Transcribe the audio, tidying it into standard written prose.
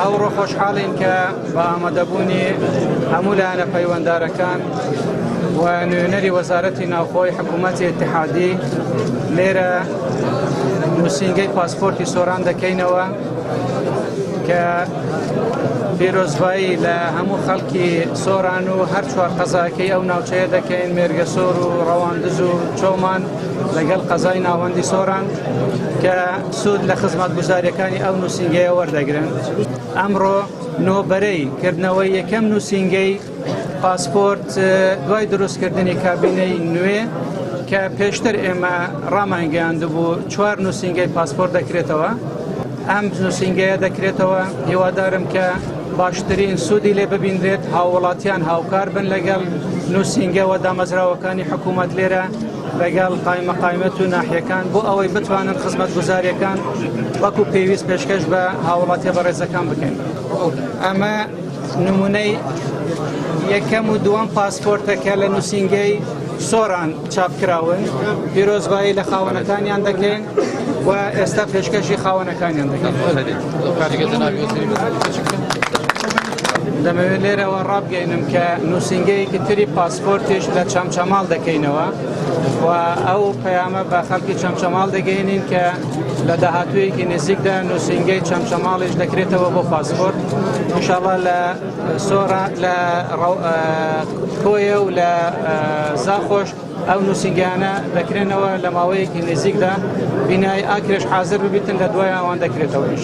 ئەوڕۆ خۆشحاڵین کە بە ئامادەبوونی هەموو لایەنە پەیوەنددارەکان و نوێنەری وەزارەتی ناوخۆی حکوومەتی ئیتحادی لێرە نووسینگەی پاسپۆرتی سۆران دەکەینەوە کە پیرۆزبایی لە هەموو خەڵکی سۆران و هەر چوار قەزاکەی ئەو ناوچەیە دەکەین مێرگەسۆر و ڕەواندز و چۆمان لەگەڵ قەزای ناوەندی سۆران کە سوود لە خزمەتگوزاریەکانی ئەو نووسینگەیە وەردەگرن. ئەمڕۆ نۆبەرەی کردنەوەی یەکەم نووسینگەی پاسپۆرت دوای دروستکردنی کابینەی نوێ کە پێشتر ئێمە ڕامانگەیاند بوو 4 نووسینگەی پاسپۆرت دەکرێتەوە. ئەم نووسینگەیە دەکرێتەوە هیوادارم کە باشترین سوودی لێ ببیندرێت هاوڵاتیان هاوکار بن لەگەڵ نووسینگەوە دامەزراوەکانی حکوومەت لێرە لەگەڵ قایمەت و ناحیەکان بۆ ئەوەی بتوانن خزمەتگوزاریەکان وەکو پێویست پێشکەش بە هاوڵاتیە بەڕێزەکان بکەین. ئەمە نمونەی یەکەم و دووەم پاسپۆرتەکە لە نووسینگەی سۆران چاپکراون پیرۆزبایی لە خاوەنەکانیان دەکەین و ئێستا پێشکەشی خاوەنەکانیان دەکەین. دەمەوێت لێرەوە ڕابگەینم کە نووسینگەیەکی تری پاسپۆرتیش لە چەمچەماڵ دەکەینەوە و ئەو پەیامە بە خەڵکی چەمچەماڵ دەگەینین کە لە داهاتوویەکی نزیکدا نووسینگەی چەمچەماڵیش دەکرێتەوە بۆ پاسپۆرت. ئینشاڵڵا لە سۆرە لە کۆیە و لە زاخۆش ئەو نووسینگانە دەکرێنەوە لە ماوەیەکی نزیکدا بینایی ئاکرێش حازر ببیتن لە دوای ئەوان دەکرێتەوە.